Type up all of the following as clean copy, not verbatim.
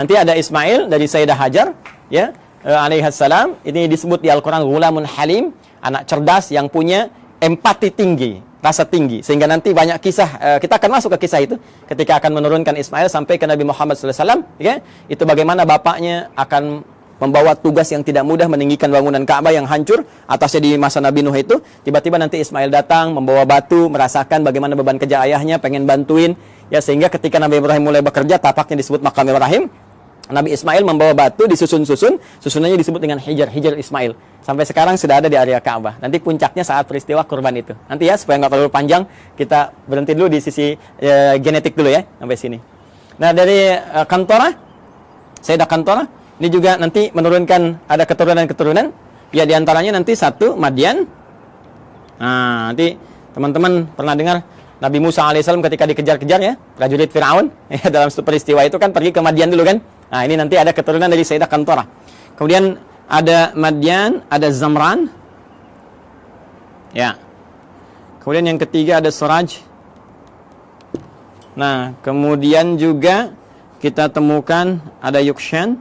Nanti ada Ismail dari Sayyidah Hajar, ya, alaihissalam. Ini disebut di Al-Quran ghulamun halim, anak cerdas yang punya empati tinggi, rasa tinggi. Sehingga nanti banyak kisah, kita akan masuk ke kisah itu ketika akan menurunkan Ismail sampai ke Nabi Muhammad SAW, ya. Itu bagaimana bapaknya akan membawa tugas yang tidak mudah meninggikan bangunan Ka'bah yang hancur atasnya di masa Nabi Nuh itu. Tiba-tiba nanti Ismail datang membawa batu, merasakan bagaimana beban kerja ayahnya, pengen bantuin, ya, sehingga ketika Nabi Ibrahim mulai bekerja, tapaknya disebut Maqam Ibrahim. Nabi Ismail membawa batu, disusun-susun, susunannya disebut dengan Hijr Ismail. Sampai sekarang sudah ada di area Ka'bah. Nanti puncaknya saat peristiwa kurban itu. Nanti ya, supaya nggak terlalu panjang, kita berhenti dulu di sisi genetik dulu ya, sampai sini. Nah, dari Kantorah, Sayyidah Kantorah, ini juga nanti menurunkan ada keturunan-keturunan. Ya, diantaranya nanti satu, Madian. Nah, nanti teman-teman pernah dengar Nabi Musa alaihissalam ketika dikejar-kejar ya, prajurit Fir'aun, ya, dalam peristiwa itu kan pergi ke Madian dulu kan. Nah, ini nanti ada keturunan dari Sayyidah Kantorah. Kemudian ada Madian, ada Zamran. Ya. Kemudian yang ketiga ada Suraj. Nah, kemudian juga kita temukan ada Yukshan.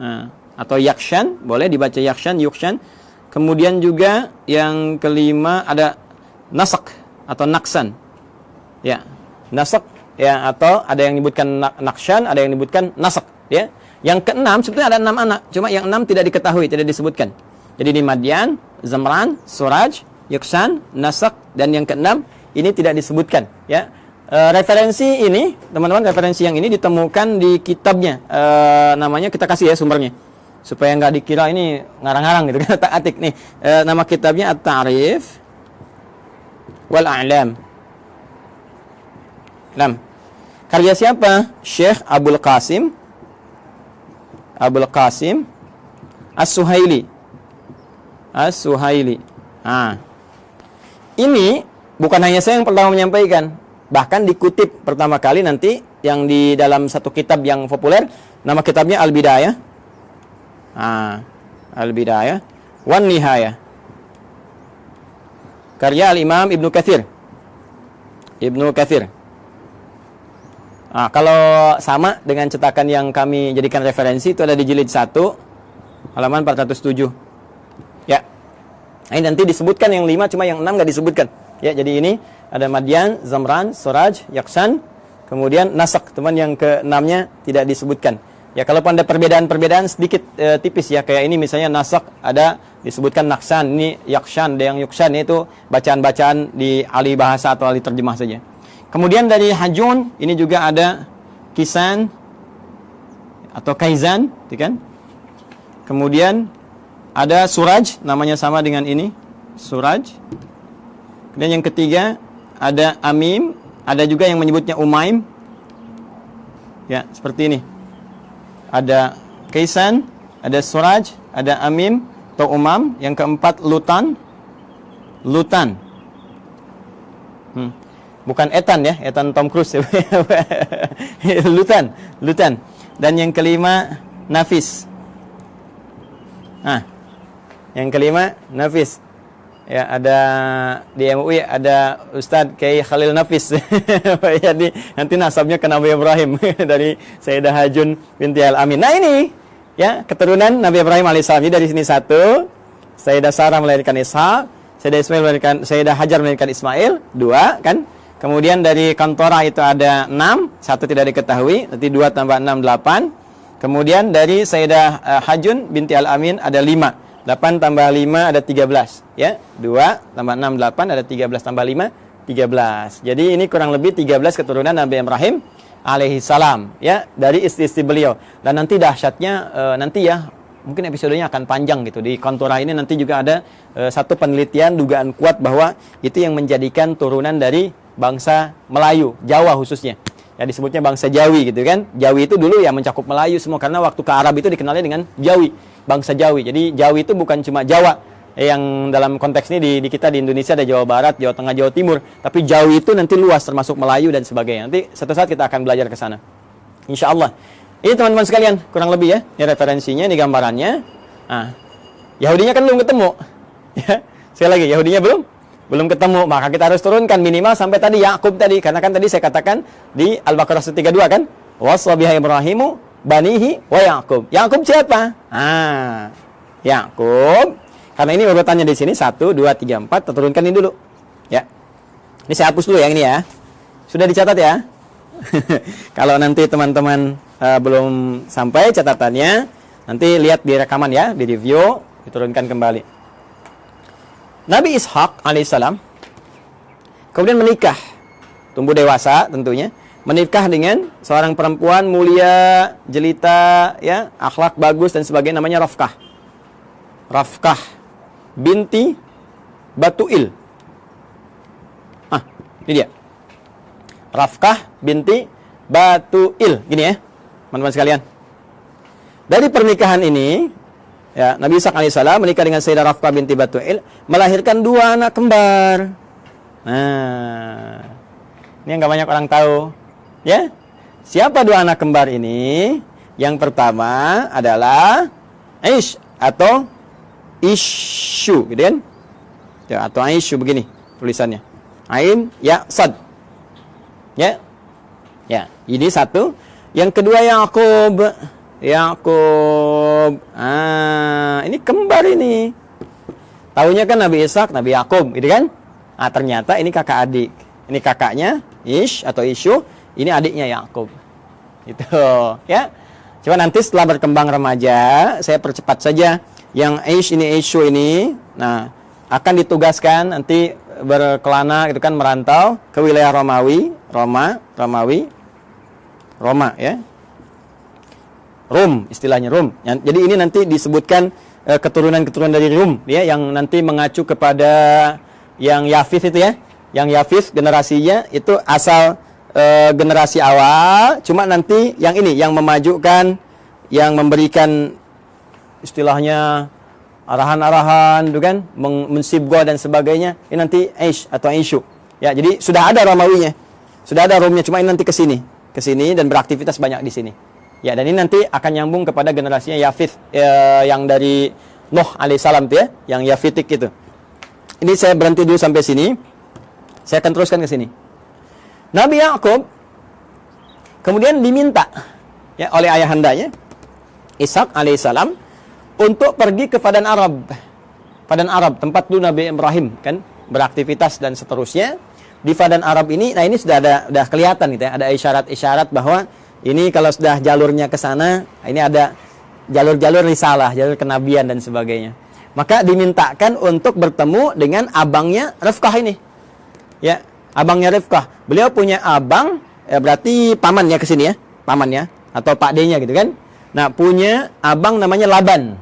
Nah, atau Yakshan, boleh dibaca Yakshan, Yukshan. Kemudian juga yang kelima ada Nasak atau Naksan. Ya, Nasak ya, atau ada yang menyebutkan Nakshan, ada yang menyebutkan Nasak, ya. Yang keenam sebetulnya ada 6 anak, cuma yang 6 tidak diketahui, tidak disebutkan. Jadi di Madian, Zamran, Suraj, Yukshan, Nasak, dan yang keenam ini tidak disebutkan, ya. Referensi ini, teman-teman, referensi yang ini ditemukan di kitabnya, namanya kita kasih ya sumbernya, supaya nggak dikira ini ngarang-ngarang gitu kan, tak atik nih. Nama kitabnya At-Ta'rif wal A'lam. Karya siapa? Syekh Abul Qasim As-Suhaili. Nah, ini bukan hanya saya yang pertama menyampaikan, bahkan dikutip pertama kali nanti yang di dalam satu kitab yang populer, nama kitabnya Al-Bidayah. Al-Bidayah wan Nihayah. Karya Al-Imam Ibnu Katsir. Nah, kalau sama dengan cetakan yang kami jadikan referensi itu ada di jilid 1 halaman 407. Ya. Ini nanti disebutkan yang 5, cuma yang 6 nggak disebutkan. Ya, jadi ini ada Madian, Zamran, Suraj, Yaksan, kemudian Nasak, teman yang ke-6-nya tidak disebutkan. Ya, kalau ada perbedaan sedikit tipis ya, kayak ini misalnya Nasak ada disebutkan Naksan, ini Yakshan, ada yang Yukshan, itu bacaan-bacaan di ahli bahasa atau ahli terjemah saja. Kemudian dari Hajun ini juga ada Kisan atau Kaizan, kan? Kemudian ada Suraj, namanya sama dengan ini, Suraj. Kemudian yang ketiga ada Amim, ada juga yang menyebutnya Umaim. Ya, seperti ini. Ada Kaisan, ada Suraj, ada Amim atau Umam. Yang keempat Lutan. Bukan Ethan ya, Ethan Tom Cruise. Lutan. Dan yang kelima Nafis. Yang kelima Nafis. Ya, ada di MUI ada Ustadz Kiai Khalil Nafis. Jadi nanti nasabnya ke Nabi Ibrahim dari Sayyidah Hajun binti Al-Amin. Nah, ini ya keturunan Nabi Ibrahim alaihissalam. Jadi dari sini 1, Sayyidah Sarah melahirkan Ishak, Sayyidah Hajar melahirkan Ismail, 2 kan? Kemudian dari Kantorah itu ada 6, 1 tidak diketahui, nanti 2 tambah 6 8. Kemudian dari Sayyidah Hajun binti Al-Amin ada 5. 8 tambah 5 ada 13, ya. 2 tambah 6 8, ada 13 tambah 5 13. Jadi ini kurang lebih 13 keturunan Nabi Ibrahim alaihi salam, ya, dari istri-istri beliau. Dan nanti dahsyatnya nanti ya, mungkin episodenya akan panjang gitu. Di Kantorah ini nanti juga ada satu penelitian dugaan kuat bahwa itu yang menjadikan turunan dari bangsa Melayu, Jawa khususnya. Ya, disebutnya bangsa Jawi gitu kan. Jawi itu dulu ya mencakup Melayu semua, karena waktu ke Arab itu dikenalnya dengan Jawi, bangsa Jawi. Jadi Jawi itu bukan cuma Jawa yang dalam konteks ini di kita di Indonesia ada Jawa Barat, Jawa Tengah, Jawa Timur, tapi Jawi itu nanti luas termasuk Melayu dan sebagainya. Nanti suatu saat kita akan belajar ke sana, insya Allah. Ini teman-teman sekalian kurang lebih ya, ini referensinya, ini gambarannya. Yahudinya kan belum ketemu. Ya, sekali lagi Yahudinya belum belum ketemu, maka kita harus turunkan minimal sampai tadi Yakub tadi, karena kan tadi saya katakan di Al-Baqarah 132 kan, wassa biha Ibrahimu banihi wa Yakub. Yakub siapa? Yakub. Karena ini urutannya di sini 1 2 3 4, kita turunkan ini dulu. Ya. Ini saya hapus dulu yang ini ya. Sudah dicatat ya? Kalau nanti teman-teman belum sampai catatannya, nanti lihat di rekaman ya, di review, diturunkan kembali. Nabi Ishak alaihissalam kemudian menikah, tumbuh dewasa tentunya, menikah dengan seorang perempuan mulia, jelita, ya, akhlak bagus dan sebagainya, namanya Rafkah. Rafkah binti Batuil. Ini dia. Rafkah binti Batuil, gini ya, teman-teman sekalian. Dari pernikahan ini, ya, Nabi Ishak alaihissalam menikah dengan Sayyidah Rafkah binti Batuil, melahirkan 2 anak kembar. Nah, ini yang gak banyak orang tahu. Ya, siapa 2 anak kembar ini? Yang pertama adalah Aish atau Ishu, gitu kan? Ya, atau Aishu begini tulisannya. Ain, ya, sad. Ya, ya, ini satu. Yang kedua Yakub. Yakub. Ini kembar ini. Tahunya kan Nabi Ishak, Nabi Yakub, gitu kan? Ternyata ini kakak adik. Ini kakaknya Ish atau Ishu, ini adiknya Yakub. Gitu, ya. Coba nanti setelah berkembang remaja, saya percepat saja. Yang Ish ini, Ishu ini, nah, akan ditugaskan nanti berkelana gitu kan, merantau ke wilayah Romawi, Roma ya. Rum, istilahnya Rum. Jadi ini nanti disebutkan keturunan-keturunan dari Rum ya, yang nanti mengacu kepada yang Yafis itu ya. Yang Yafis generasinya itu asal generasi awal, cuma nanti yang ini yang memajukan, yang memberikan istilahnya arahan-arahan itu kan, mensibgo dan sebagainya. Ini nanti Aish atau Aishu. Ya, jadi sudah ada Romawinya. Sudah ada Rumnya, cuma ini nanti ke sini dan beraktivitas banyak di sini. Ya, dan ini nanti akan nyambung kepada generasinya Yafith, yang dari Nuh alaihissalam tuh ya, yang Yafitik itu. Ini saya berhenti dulu sampai sini. Saya akan teruskan ke sini. Nabi Yakub kemudian diminta ya oleh ayahandanya Ishak alaihissalam untuk pergi ke Padan Arab. Padan Arab, tempat dulu Nabi Ibrahim kan beraktivitas dan seterusnya. Di Padan Arab ini, nah ini sudah kelihatan gitu ya, ada isyarat-isyarat bahwa ini kalau sudah jalurnya ke sana, ini ada jalur-jalur risalah, jalur kenabian dan sebagainya. Maka dimintakan untuk bertemu dengan abangnya Rifkah ini. Ya, abangnya Rifkah. Beliau punya abang, berarti paman ya ke sini ya, paman ya, atau Pak D-nya gitu kan. Nah, punya abang namanya Laban.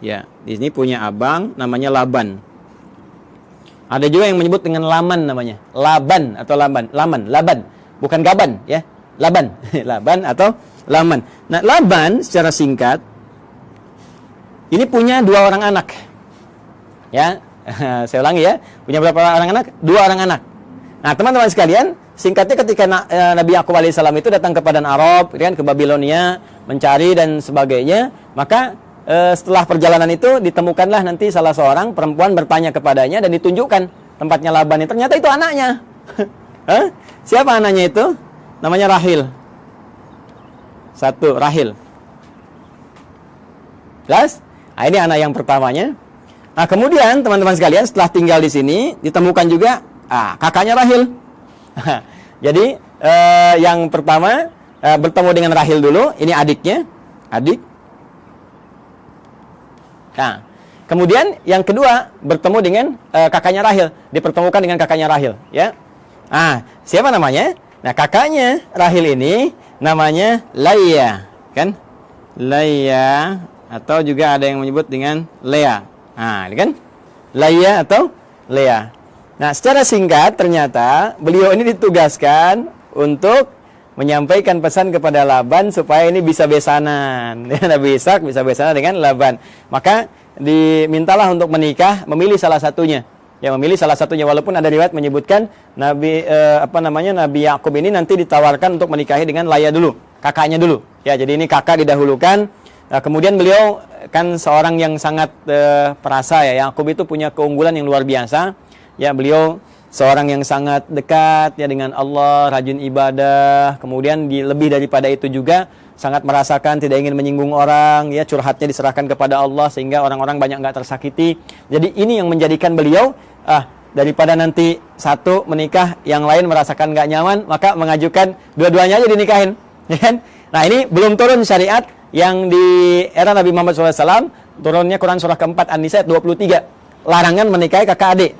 Ya, di sini punya abang namanya Laban. Ada juga yang menyebut dengan Laman namanya. Laban atau Laban. Bukan Gaban ya. Laban. Laban atau Laman. Nah, Laban secara singkat ini punya 2 orang anak. Ya. Saya ulangi ya. Punya berapa orang anak? 2 orang anak. Nah, teman-teman sekalian, singkatnya ketika Nabi Yakub alaihissalam itu datang ke Padan Arab, kan, ke Babilonia, mencari dan sebagainya, maka setelah perjalanan itu ditemukanlah nanti salah seorang perempuan bertanya kepadanya dan ditunjukkan tempatnya Laban. Ternyata itu anaknya. Siapa anaknya itu? Namanya Rahil. 1, Rahil. Jelas? Nah, ini anak yang pertamanya. Nah, kemudian teman-teman sekalian setelah tinggal di sini ditemukan juga kakaknya Rahil. Jadi yang pertama bertemu dengan Rahil dulu. Ini adiknya, adik. Nah, kemudian yang kedua bertemu dengan kakaknya Rahil, dipertemukan dengan kakaknya Rahil, ya. Siapa namanya? Nah, kakaknya Rahil ini namanya Laia, kan? Laia, atau juga ada yang menyebut dengan Lea. Ini kan? Laia atau Lea. Nah, secara singkat ternyata beliau ini ditugaskan untuk menyampaikan pesan kepada Laban supaya ini bisa besanan. Nabi Ishak bisa besanan dengan Laban. Maka dimintalah untuk menikah, memilih salah satunya. Ya, memilih salah satunya, walaupun ada riwayat menyebutkan Nabi Nabi Yakub ini nanti ditawarkan untuk menikahi dengan Laya dulu, kakaknya dulu. Ya, jadi ini kakak didahulukan. Kemudian beliau kan seorang yang sangat perasa ya. Yakub itu punya keunggulan yang luar biasa. Ya, beliau seorang yang sangat dekat ya dengan Allah, rajin ibadah. Kemudian lebih daripada itu juga sangat merasakan tidak ingin menyinggung orang, ya, curhatnya diserahkan kepada Allah sehingga orang-orang banyak nggak tersakiti. Jadi ini yang menjadikan beliau daripada nanti satu menikah, yang lain merasakan nggak nyaman, maka mengajukan dua-duanya aja dinikahin, ya kan? Nah, ini belum turun syariat yang di era Nabi Muhammad SAW, turunnya Quran surah keempat An-Nisa ayat 23, larangan menikahi kakak adik.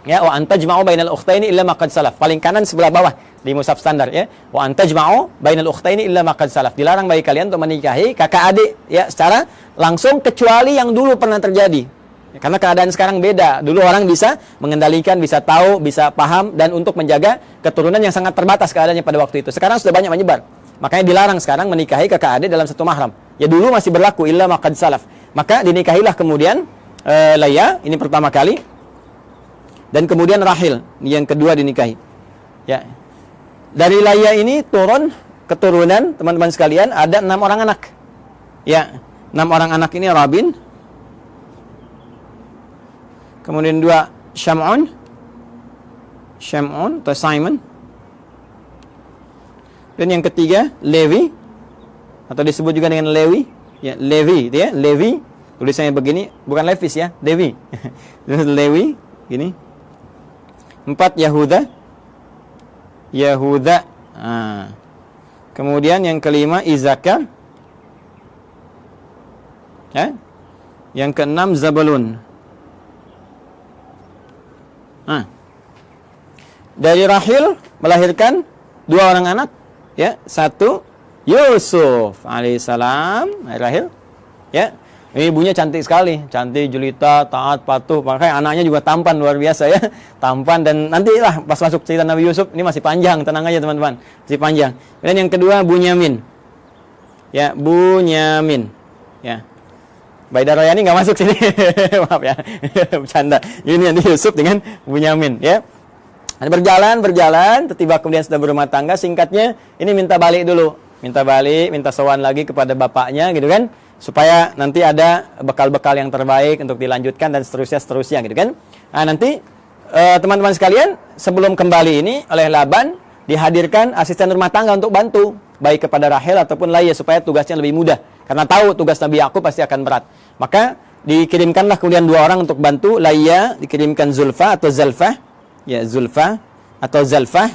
Ya, wa antajma'u bainal ukhtaini illa ma qad salaf. Paling kanan sebelah bawah di mushaf standar, ya. Wa antajma'u bainal ukhtaini illa ma qad salaf. Dilarang bagi kalian untuk menikahi kakak adik ya secara langsung kecuali yang dulu pernah terjadi. Ya, karena keadaan sekarang beda. Dulu orang bisa mengendalikan, bisa tahu, bisa paham, dan untuk menjaga keturunan yang sangat terbatas keadaannya pada waktu itu. Sekarang sudah banyak menyebar. Makanya dilarang sekarang menikahi kakak adik dalam satu mahram. Ya, dulu masih berlaku illa ma qad salaf. Maka dinikahilah kemudian Layya, ini pertama kali. Dan kemudian Rahil, yang kedua dinikahi. Ya. Dari Layya ini turun keturunan, teman-teman sekalian, ada 6 orang anak. Ya, 6 orang anak ini Rabin. Kemudian 2 Syam'un atau Simon. Dan yang ketiga Levi, atau disebut juga dengan Lewi. Ya, Levi, itu ya, Levi. Tulisannya begini, bukan Levis ya, Levi. Lewi, gini. 4 Yahuda. Kemudian yang kelima Izakar. Ya. Yang keenam Zabulun. Dari Rahil melahirkan 2 orang anak, ya. 1 Yusuf alaihissalam, Rahil, ya. Ini ibunya cantik sekali, cantik, jelita, taat, patuh. Makanya anaknya juga tampan, luar biasa ya. Tampan, dan nantilah pas masuk cerita Nabi Yusuf, ini masih panjang, tenang aja teman-teman. Masih panjang. Dan yang kedua Bunyamin. Ya, Bunyamin. Ya. Baida Royani nggak masuk sini. Maaf ya. Bercanda. Ini yang Yusuf dengan Bunyamin, ya. Berjalan, tiba kemudian sudah berumah tangga. Singkatnya, ini minta balik dulu. Minta sowan lagi kepada bapaknya gitu kan. Supaya nanti ada bekal-bekal yang terbaik untuk dilanjutkan dan seterusnya gitu kan. Nah, nanti teman-teman sekalian, sebelum kembali ini oleh Laban dihadirkan asisten rumah tangga untuk bantu, baik kepada Rahel ataupun Layya, supaya tugasnya lebih mudah. Karena tahu tugas Nabi Yakub pasti akan berat. Maka dikirimkanlah kemudian 2 orang untuk bantu. Layya dikirimkan Zulfa atau Zalfah. Ya, Zulfa atau Zalfah.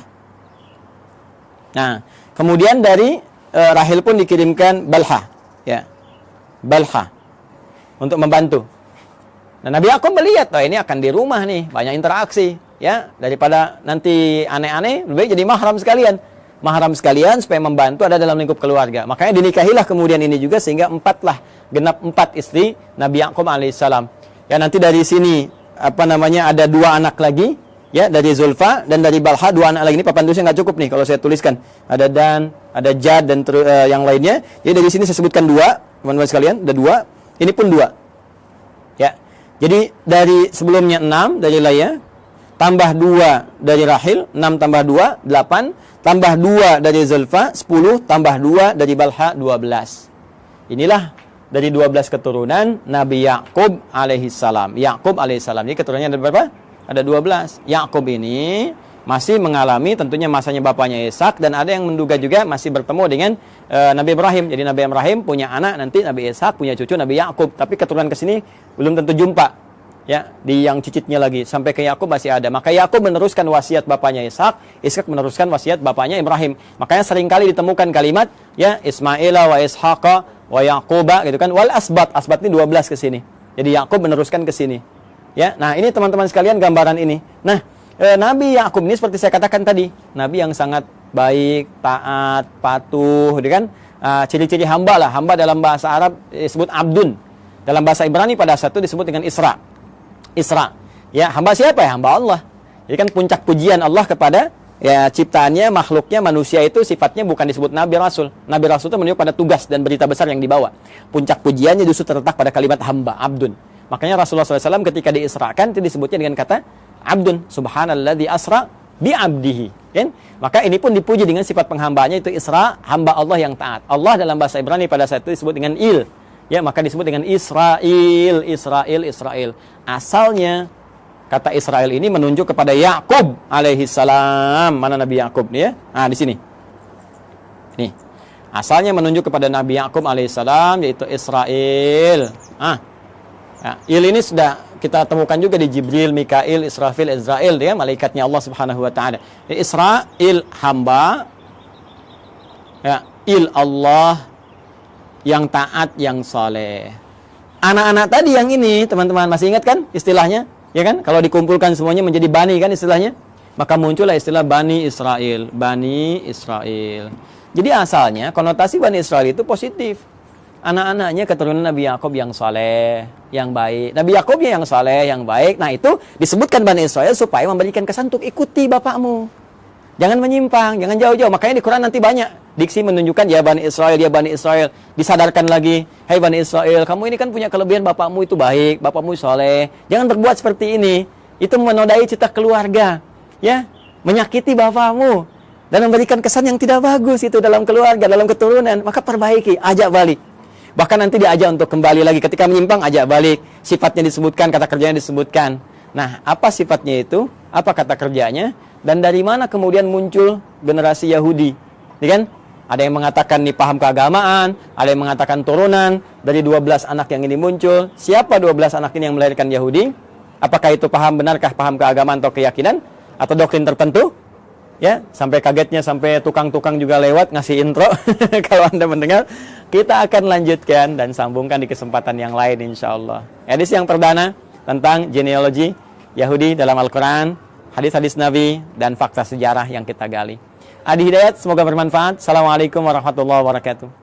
Nah, kemudian dari Rahel pun dikirimkan Balha. Ya. Balha untuk membantu. Nah, Nabi Yakub melihat, ini akan di rumah nih, banyak interaksi, ya, daripada nanti aneh-aneh, lebih baik jadi mahram sekalian supaya membantu, ada dalam lingkup keluarga. Makanya dinikahilah kemudian ini juga, sehingga 4 genap 4 istri Nabi Yakub alaihissalam. Ya, nanti dari sini ada 2 anak lagi, ya, dari Zulfa dan dari Balha 2 anak lagi. Ini papan tulisnya nggak cukup nih kalau saya tuliskan. Ada Dan, ada Jad, dan yang lainnya. Jadi dari sini saya sebutkan 2. Teman-teman sekalian, ada 2. Ini pun 2. Ya. Jadi dari sebelumnya 6 dari Layya, tambah 2 dari Rahil, 6 tambah 2, 8, tambah 2 dari Zulfa, 10, tambah 2 dari Balha, 12. Inilah dari 12 keturunan Nabi Yakub alaihissalam. Yakub alaihissalam. Ini keturunannya ada berapa? Ada 12. Yakub ini masih mengalami tentunya masanya bapaknya Ishak, dan ada yang menduga juga masih bertemu dengan Nabi Ibrahim. Jadi Nabi Ibrahim punya anak, nanti Nabi Ishak punya cucu Nabi Yakub, tapi keturunan ke sini belum tentu jumpa. Ya, di yang cicitnya lagi sampai ke Yakub masih ada. Maka Yakub meneruskan wasiat bapaknya Ishak, Ishak meneruskan wasiat bapaknya Ibrahim. Makanya seringkali ditemukan kalimat ya Ismaila wa Ishaqa wa Yaquba gitu kan, wal asbat. Asbat ini 12 ke sini. Jadi Yakub meneruskan ke sini. Ya, nah ini teman-teman sekalian gambaran ini. Nah, Nabi Yakub ini seperti saya katakan tadi, nabi yang sangat baik, taat, patuh, gitu kan? Ciri-ciri hamba lah. Hamba dalam bahasa Arab disebut abdun. Dalam bahasa Ibrani pada saat itu disebut dengan Isra. Ya, hamba siapa ya? Hamba Allah. Jadi kan puncak pujian Allah kepada ya ciptaannya, makhluknya, manusia itu sifatnya bukan disebut Nabi Rasul. Nabi Rasul itu menunjuk pada tugas dan berita besar yang dibawa. Puncak pujiannya justru terletak pada kalimat hamba, abdun. Makanya Rasulullah SAW ketika diisrakan itu disebutnya dengan kata abdun, subhanalladzi asra bi abdihi, kan? Maka ini pun dipuji dengan sifat penghambaannya, itu Isra, hamba Allah yang taat. Allah dalam bahasa Ibrani pada saat itu disebut dengan Il. Ya, maka disebut dengan Israel. Asalnya Kata Israel ini menunjuk kepada Yakub alaihi salam. Mana Nabi Yakub nih ya? Nah, di sini. Nih. Asalnya menunjuk kepada Nabi Yakub alaihi salam, yaitu Israel. Ya, il ini sudah kita temukan juga di Jibril, Mikail, Israfil, Israel, ya, malaikatnya Allah Subhanahu wa taala. Israel hamba, ya, il Allah yang taat, yang saleh. Anak-anak tadi yang ini, teman-teman masih ingat kan istilahnya? Ya kan? Kalau dikumpulkan semuanya menjadi bani kan istilahnya? Maka muncullah istilah Bani Israel. Bani Israel. Jadi asalnya konotasi Bani Israel itu positif. Anak-anaknya keturunan Nabi Yakub yang saleh, yang baik. Nabi Yakubnya yang saleh, yang baik. Nah, itu disebutkan Bani Israel supaya memberikan kesan untuk ikuti bapakmu. Jangan menyimpang, jangan jauh-jauh. Makanya di Quran nanti banyak diksi menunjukkan ya Bani Israel, ya Bani Israel. Disadarkan lagi, hai Bani Israel, kamu ini kan punya kelebihan, bapakmu itu baik, bapakmu soleh. Jangan berbuat seperti ini. Itu menodai cita keluarga, ya, menyakiti bapakmu dan memberikan kesan yang tidak bagus itu dalam keluarga, dalam keturunan. Maka perbaiki, ajak balik. Bahkan nanti diajak untuk kembali lagi. Ketika menyimpang, ajak balik. Sifatnya disebutkan, kata kerjanya disebutkan. Nah, apa sifatnya itu? Apa kata kerjanya? Dan dari mana kemudian muncul generasi Yahudi? Ya kan? Ada yang mengatakan nih paham keagamaan, ada yang mengatakan turunan dari 12 anak yang ini muncul. Siapa 12 anak ini yang melahirkan Yahudi? Apakah itu paham, benarkah paham keagamaan atau keyakinan atau doktrin tertentu? Ya, sampai kagetnya sampai tukang-tukang juga lewat ngasih intro. Kalau Anda mendengar, kita akan lanjutkan dan sambungkan di kesempatan yang lain insyaallah. Edisi yang perdana tentang genealogi Yahudi dalam Al-Quran, hadis-hadis Nabi, dan fakta sejarah yang kita gali. Adi Hidayat, semoga bermanfaat. Assalamualaikum warahmatullahi wabarakatuh.